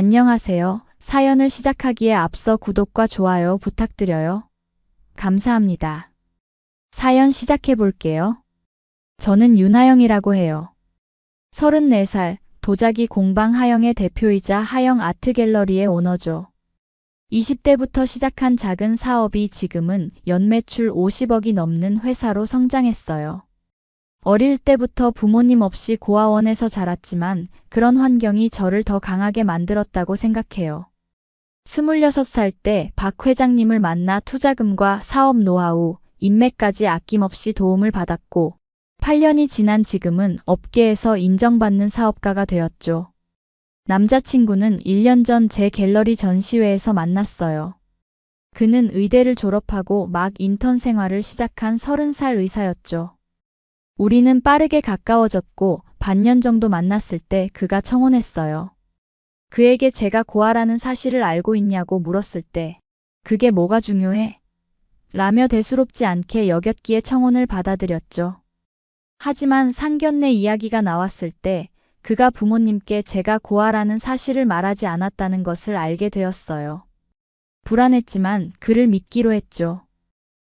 안녕하세요. 사연을 시작하기에 앞서 구독과 좋아요 부탁드려요. 감사합니다. 사연 시작해 볼게요. 저는 윤하영이라고 해요. 34살, 도자기 공방 하영의 대표이자 하영 아트갤러리의 오너죠. 20대부터 시작한 작은 사업이 지금은 연매출 50억이 넘는 회사로 성장했어요. 어릴 때부터 부모님 없이 고아원에서 자랐지만 그런 환경이 저를 더 강하게 만들었다고 생각해요. 26살 때 박 회장님을 만나 투자금과 사업 노하우, 인맥까지 아낌없이 도움을 받았고 8년이 지난 지금은 업계에서 인정받는 사업가가 되었죠. 남자친구는 1년 전 제 갤러리 전시회에서 만났어요. 그는 의대를 졸업하고 막 인턴 생활을 시작한 30살 의사였죠. 우리는 빠르게 가까워졌고 반년 정도 만났을 때 그가 청혼했어요. 그에게 제가 고아라는 사실을 알고 있냐고 물었을 때 그게 뭐가 중요해? 라며 대수롭지 않게 여겼기에 청혼을 받아들였죠. 하지만 상견례 이야기가 나왔을 때 그가 부모님께 제가 고아라는 사실을 말하지 않았다는 것을 알게 되었어요. 불안했지만 그를 믿기로 했죠.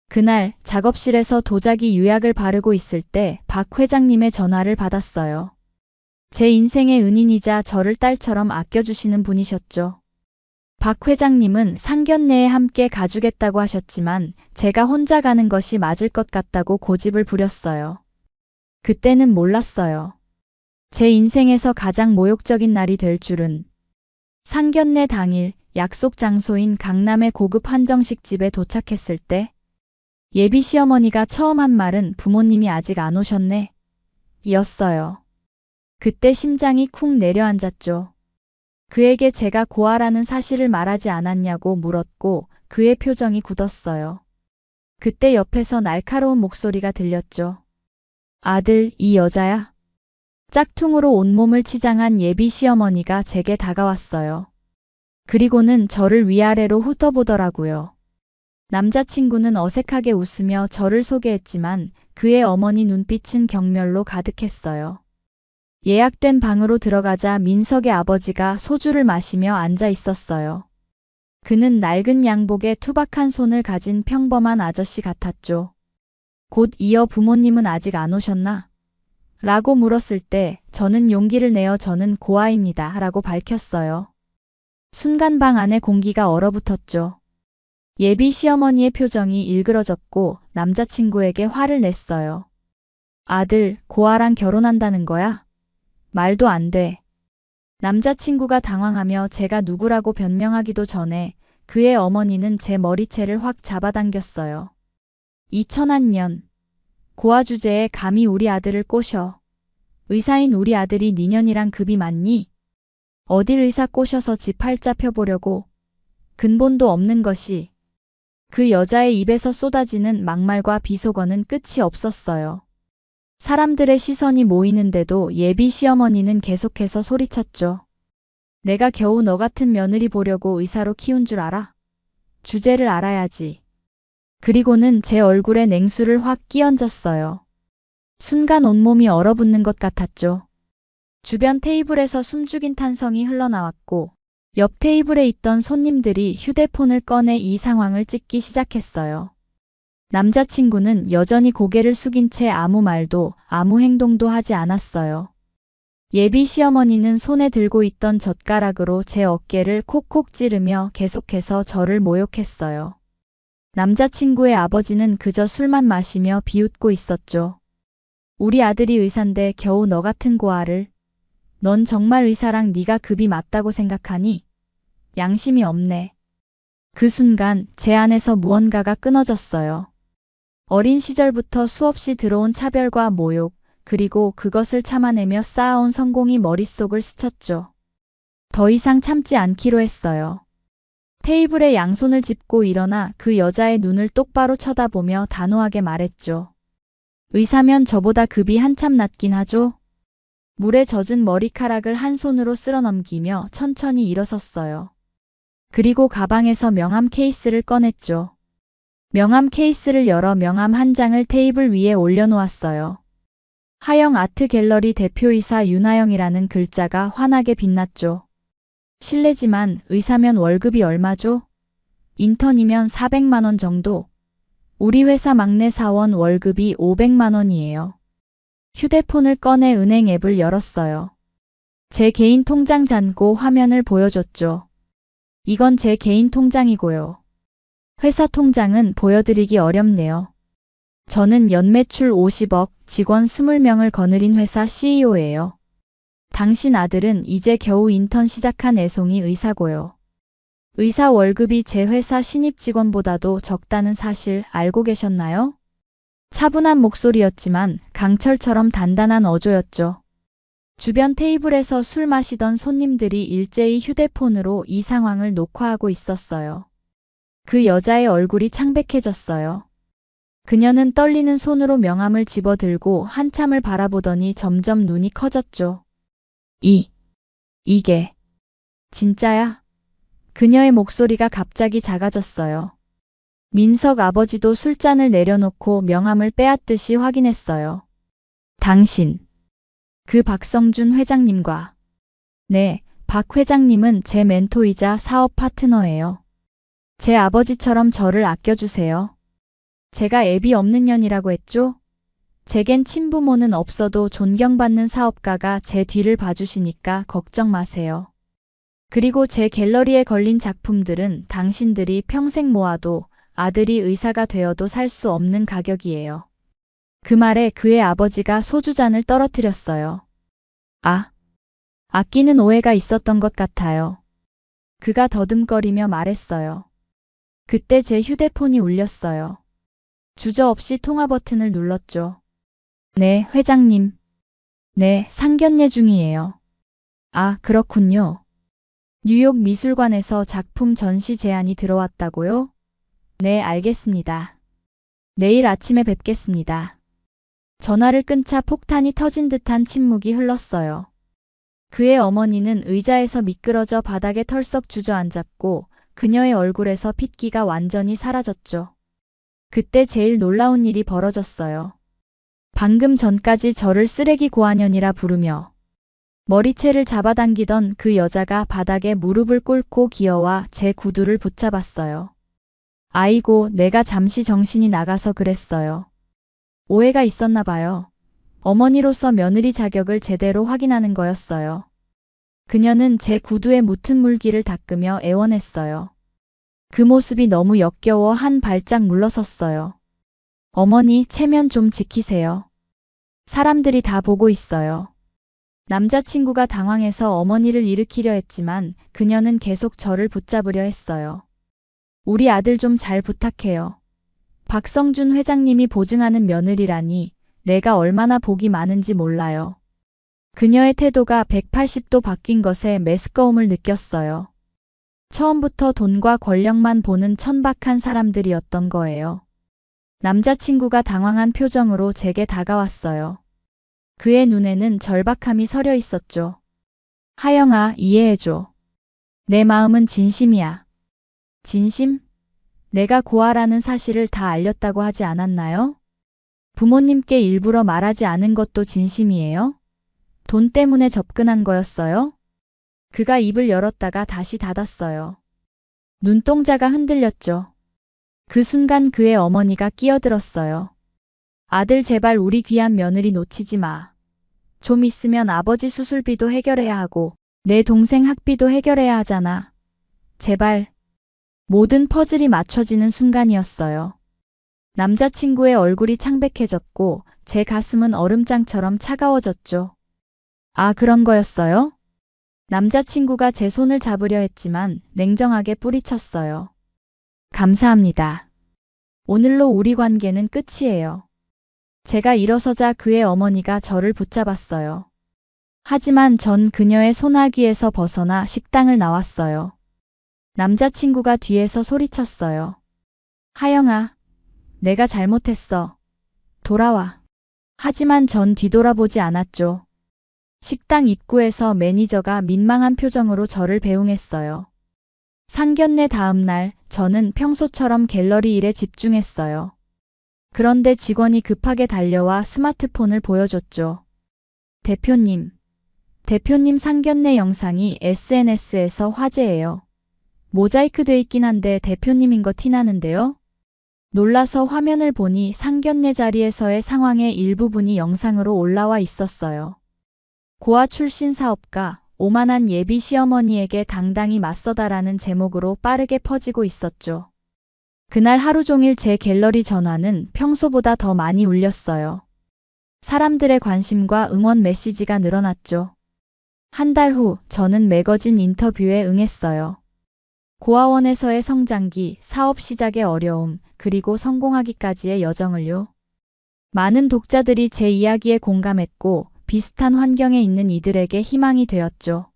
그날 작업실에서 도자기 유약을 바르고 있을 때 박 회장님의 전화를 받았어요. 제 인생의 은인이자 저를 딸처럼 아껴주시는 분이셨죠. 박 회장님은 상견례에 함께 가주겠다고 하셨지만 제가 혼자 가는 것이 맞을 것 같다고 고집을 부렸어요. 그때는 몰랐어요. 제 인생에서 가장 모욕적인 날이 될 줄은. 상견례 당일 약속 장소인 강남의 고급 한정식 집에 도착했을 때 예비 시어머니가 처음 한 말은 부모님이 아직 안 오셨네. 였어요. 그때 심장이 쿵 내려앉았죠. 그에게 제가 고아라는 사실을 말하지 않았냐고 물었고 그의 표정이 굳었어요. 그때 옆에서 날카로운 목소리가 들렸죠. 아들, 이 여자야? 짝퉁으로 온몸을 치장한 예비 시어머니가 제게 다가왔어요. 그리고는 저를 위아래로 훑어보더라고요. 남자친구는 어색하게 웃으며 저를 소개했지만 그의 어머니 눈빛은 경멸로 가득했어요. 예약된 방으로 들어가자 민석의 아버지가 소주를 마시며 앉아 있었어요. 그는 낡은 양복에 투박한 손을 가진 평범한 아저씨 같았죠. 곧 이어 부모님은 아직 안 오셨나? 라고 물었을 때 저는 용기를 내어 저는 고아입니다. 라고 밝혔어요. 순간 방 안의 공기가 얼어붙었죠. 예비 시어머니의 표정이 일그러졌고 남자친구에게 화를 냈어요. 아들, 고아랑 결혼한다는 거야? 말도 안 돼. 남자친구가 당황하며 제가 누구라고 변명하기도 전에 그의 어머니는 제 머리채를 확 잡아당겼어요. 2001년. 고아 주제에 감히 우리 아들을 꼬셔. 의사인 우리 아들이 니년이랑 급이 맞니? 어딜 의사 꼬셔서 지 팔자 펴보려고. 근본도 없는 것이. 그 여자의 입에서 쏟아지는 막말과 비속어는 끝이 없었어요. 사람들의 시선이 모이는데도 예비 시어머니는 계속해서 소리쳤죠. 내가 겨우 너 같은 며느리 보려고 의사로 키운 줄 알아? 주제를 알아야지. 그리고는 제 얼굴에 냉수를 확 끼얹었어요. 순간 온몸이 얼어붙는 것 같았죠. 주변 테이블에서 숨죽인 탄성이 흘러나왔고 옆 테이블에 있던 손님들이 휴대폰을 꺼내 이 상황을 찍기 시작했어요. 남자친구는 여전히 고개를 숙인 채 아무 말도 아무 행동도 하지 않았어요. 예비 시어머니는 손에 들고 있던 젓가락으로 제 어깨를 콕콕 찌르며 계속해서 저를 모욕했어요. 남자친구의 아버지는 그저 술만 마시며 비웃고 있었죠. 우리 아들이 의사인데 겨우 너 같은 고아를. 넌 정말 의사랑 네가 급이 맞다고 생각하니? 양심이 없네. 그 순간 제 안에서 무언가가 끊어졌어요. 어린 시절부터 수없이 들어온 차별과 모욕, 그리고 그것을 참아내며 쌓아온 성공이 머릿속을 스쳤죠. 더 이상 참지 않기로 했어요. 테이블에 양손을 짚고 일어나 그 여자의 눈을 똑바로 쳐다보며 단호하게 말했죠. 의사면 저보다 급이 한참 낮긴 하죠? 물에 젖은 머리카락을 한 손으로 쓸어넘기며 천천히 일어섰어요. 그리고 가방에서 명함 케이스를 꺼냈죠. 명함 케이스를 열어 명함 한 장을 테이블 위에 올려놓았어요. 하영 아트 갤러리 대표이사 윤하영이라는 글자가 환하게 빛났죠. 실례지만 의사면 월급이 얼마죠? 인턴이면 400만 원 정도. 우리 회사 막내 사원 월급이 500만 원이에요. 휴대폰을 꺼내 은행 앱을 열었어요. 제 개인 통장 잔고 화면을 보여줬죠. 이건 제 개인 통장이고요. 회사 통장은 보여드리기 어렵네요. 저는 연매출 50억, 직원 20명을 거느린 회사 CEO예요. 당신 아들은 이제 겨우 인턴 시작한 애송이 의사고요. 의사 월급이 제 회사 신입 직원보다도 적다는 사실 알고 계셨나요? 차분한 목소리였지만 강철처럼 단단한 어조였죠. 주변 테이블에서 술 마시던 손님들이 일제히 휴대폰으로 이 상황을 녹화하고 있었어요. 그 여자의 얼굴이 창백해졌어요. 그녀는 떨리는 손으로 명함을 집어들고 한참을 바라보더니 점점 눈이 커졌죠. 이게 진짜야? 그녀의 목소리가 갑자기 작아졌어요. 민석 아버지도 술잔을 내려놓고 명함을 빼앗듯이 확인했어요. 당신, 그 박성준 회장님과. 네, 박 회장님은 제 멘토이자 사업 파트너예요. 제 아버지처럼 저를 아껴주세요. 제가 애비 없는 년이라고 했죠? 제겐 친부모는 없어도 존경받는 사업가가 제 뒤를 봐주시니까 걱정 마세요. 그리고 제 갤러리에 걸린 작품들은 당신들이 평생 모아도 아들이 의사가 되어도 살 수 없는 가격이에요. 그 말에 그의 아버지가 소주잔을 떨어뜨렸어요. 아끼는 오해가 있었던 것 같아요. 그가 더듬거리며 말했어요. 그때 제 휴대폰이 울렸어요. 주저없이 통화 버튼을 눌렀죠. 네, 회장님. 네, 상견례 중이에요. 그렇군요. 뉴욕 미술관에서 작품 전시 제안이 들어왔다고요? 네, 알겠습니다. 내일 아침에 뵙겠습니다. 전화를 끊자 폭탄이 터진 듯한 침묵이 흘렀어요. 그의 어머니는 의자에서 미끄러져 바닥에 털썩 주저앉았고 그녀의 얼굴에서 핏기가 완전히 사라졌죠. 그때 제일 놀라운 일이 벌어졌어요. 방금 전까지 저를 쓰레기 고아년이라 부르며 머리채를 잡아당기던 그 여자가 바닥에 무릎을 꿇고 기어와 제 구두를 붙잡았어요. 아이고, 내가 잠시 정신이 나가서 그랬어요. 오해가 있었나 봐요. 어머니로서 며느리 자격을 제대로 확인하는 거였어요. 그녀는 제 구두에 묻은 물기를 닦으며 애원했어요. 그 모습이 너무 역겨워 한 발짝 물러섰어요. 어머니, 체면 좀 지키세요. 사람들이 다 보고 있어요. 남자친구가 당황해서 어머니를 일으키려 했지만 그녀는 계속 저를 붙잡으려 했어요. 우리 아들 좀 잘 부탁해요. 박성준 회장님이 보증하는 며느리라니 내가 얼마나 복이 많은지 몰라요. 그녀의 태도가 180도 바뀐 것에 메스꺼움을 느꼈어요. 처음부터 돈과 권력만 보는 천박한 사람들이었던 거예요. 남자친구가 당황한 표정으로 제게 다가왔어요. 그의 눈에는 절박함이 서려 있었죠. 하영아, 이해해줘. 내 마음은 진심이야. 진심? 내가 고아라는 사실을 다 알렸다고 하지 않았나요? 부모님께 일부러 말하지 않은 것도 진심이에요? 돈 때문에 접근한 거였어요? 그가 입을 열었다가 다시 닫았어요. 눈동자가 흔들렸죠. 그 순간 그의 어머니가 끼어들었어요. 아들, 제발 우리 귀한 며느리 놓치지 마. 좀 있으면 아버지 수술비도 해결해야 하고 내 동생 학비도 해결해야 하잖아. 제발. 모든 퍼즐이 맞춰지는 순간이었어요. 남자친구의 얼굴이 창백해졌고 제 가슴은 얼음장처럼 차가워졌죠. 그런 거였어요? 남자친구가 제 손을 잡으려 했지만 냉정하게 뿌리쳤어요. 감사합니다. 오늘로 우리 관계는 끝이에요. 제가 일어서자 그의 어머니가 저를 붙잡았어요. 하지만 전 그녀의 손아귀에서 벗어나 식당을 나왔어요. 남자친구가 뒤에서 소리쳤어요. 하영아, 내가 잘못했어. 돌아와. 하지만 전 뒤돌아보지 않았죠. 식당 입구에서 매니저가 민망한 표정으로 저를 배웅했어요. 상견례 다음 날 저는 평소처럼 갤러리 일에 집중했어요. 그런데 직원이 급하게 달려와 스마트폰을 보여줬죠. 대표님, 대표님 상견례 영상이 SNS에서 화제예요. 모자이크 돼 있긴 한데 대표님인 거 티나는데요? 놀라서 화면을 보니 상견례 자리에서의 상황의 일부분이 영상으로 올라와 있었어요. 고아 출신 사업가, 오만한 예비 시어머니에게 당당히 맞서다라는 제목으로 빠르게 퍼지고 있었죠. 그날 하루 종일 제 갤러리 전화는 평소보다 더 많이 울렸어요. 사람들의 관심과 응원 메시지가 늘어났죠. 한 달 후 저는 매거진 인터뷰에 응했어요. 고아원에서의 성장기, 사업 시작의 어려움, 그리고 성공하기까지의 여정을요. 많은 독자들이 제 이야기에 공감했고 비슷한 환경에 있는 이들에게 희망이 되었죠.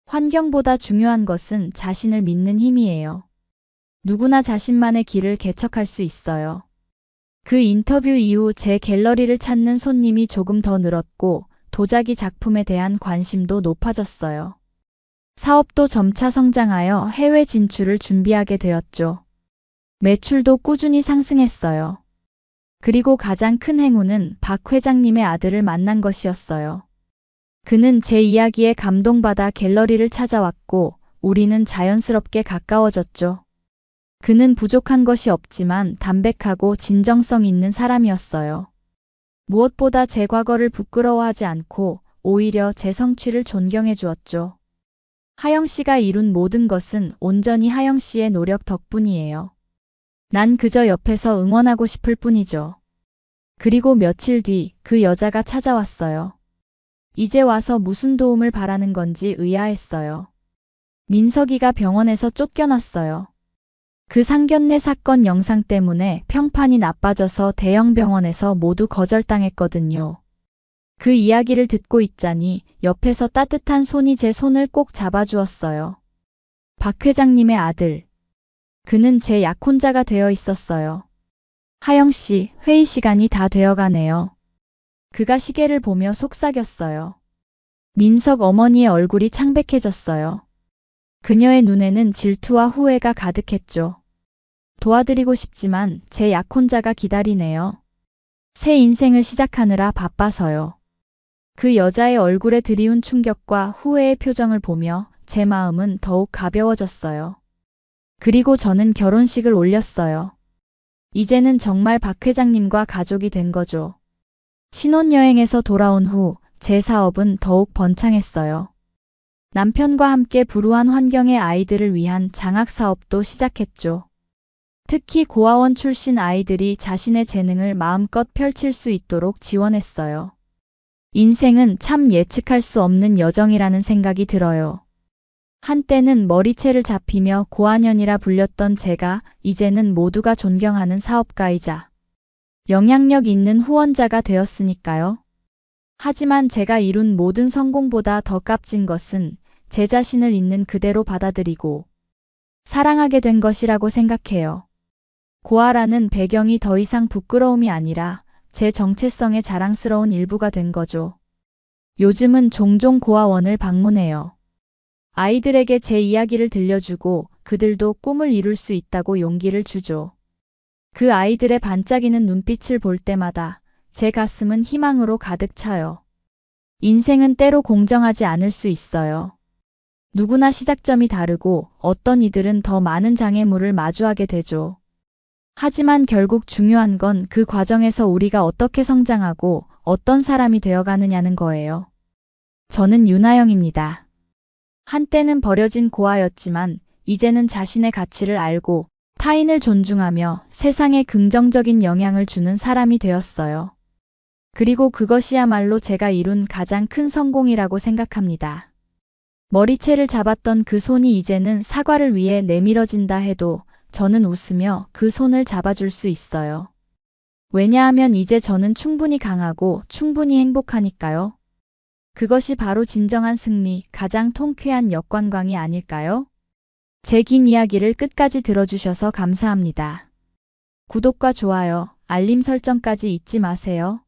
환경보다 중요한 것은 자신을 믿는 힘이에요. 누구나 자신만의 길을 개척할 수 있어요. 그 인터뷰 이후 제 갤러리를 찾는 손님이 조금 더 늘었고 도자기 작품에 대한 관심도 높아졌어요. 사업도 점차 성장하여 해외 진출을 준비하게 되었죠. 매출도 꾸준히 상승했어요. 그리고 가장 큰 행운은 박 회장님의 아들을 만난 것이었어요. 그는 제 이야기에 감동받아 갤러리를 찾아왔고 우리는 자연스럽게 가까워졌죠. 그는 부족한 것이 없지만 담백하고 진정성 있는 사람이었어요. 무엇보다 제 과거를 부끄러워하지 않고 오히려 제 성취를 존경해 주었죠. 하영 씨가 이룬 모든 것은 온전히 하영 씨의 노력 덕분이에요. 난 그저 옆에서 응원하고 싶을 뿐이죠. 그리고 며칠 뒤 그 여자가 찾아왔어요. 이제 와서 무슨 도움을 바라는 건지 의아했어요. 민석이가 병원에서 쫓겨났어요. 그 상견례 사건 영상 때문에 평판이 나빠져서 대형 병원에서 모두 거절당했거든요. 그 이야기를 듣고 있자니 옆에서 따뜻한 손이 제 손을 꼭 잡아주었어요. 박 회장님의 아들. 그는 제 약혼자가 되어 있었어요. 하영 씨, 회의 시간이 다 되어가네요. 그가 시계를 보며 속삭였어요. 민석 어머니의 얼굴이 창백해졌어요. 그녀의 눈에는 질투와 후회가 가득했죠. 도와드리고 싶지만 제 약혼자가 기다리네요. 새 인생을 시작하느라 바빠서요. 그 여자의 얼굴에 드리운 충격과 후회의 표정을 보며 제 마음은 더욱 가벼워졌어요. 그리고 저는 결혼식을 올렸어요. 이제는 정말 박 회장님과 가족이 된 거죠. 신혼여행에서 돌아온 후 제 사업은 더욱 번창했어요. 남편과 함께 불우한 환경의 아이들을 위한 장학사업도 시작했죠. 특히 고아원 출신 아이들이 자신의 재능을 마음껏 펼칠 수 있도록 지원했어요. 인생은 참 예측할 수 없는 여정이라는 생각이 들어요. 한때는 머리채를 잡히며 고아년이라 불렸던 제가 이제는 모두가 존경하는 사업가이자 영향력 있는 후원자가 되었으니까요. 하지만 제가 이룬 모든 성공보다 더 값진 것은 제 자신을 있는 그대로 받아들이고 사랑하게 된 것이라고 생각해요. 고아라는 배경이 더 이상 부끄러움이 아니라 제 정체성의 자랑스러운 일부가 된 거죠. 요즘은 종종 고아원을 방문해요. 아이들에게 제 이야기를 들려주고 그들도 꿈을 이룰 수 있다고 용기를 주죠. 그 아이들의 반짝이는 눈빛을 볼 때마다 제 가슴은 희망으로 가득 차요. 인생은 때로 공정하지 않을 수 있어요. 누구나 시작점이 다르고 어떤 이들은 더 많은 장애물을 마주하게 되죠. 하지만 결국 중요한 건 그 과정에서 우리가 어떻게 성장하고 어떤 사람이 되어가느냐는 거예요. 저는 윤하영입니다. 한때는 버려진 고아였지만 이제는 자신의 가치를 알고 타인을 존중하며 세상에 긍정적인 영향을 주는 사람이 되었어요. 그리고 그것이야말로 제가 이룬 가장 큰 성공이라고 생각합니다. 머리채를 잡았던 그 손이 이제는 사과를 위해 내밀어진다 해도 저는 웃으며 그 손을 잡아줄 수 있어요. 왜냐하면 이제 저는 충분히 강하고 충분히 행복하니까요. 그것이 바로 진정한 승리, 가장 통쾌한 역관광이 아닐까요? 제 긴 이야기를 끝까지 들어주셔서 감사합니다. 구독과 좋아요, 알림 설정까지 잊지 마세요.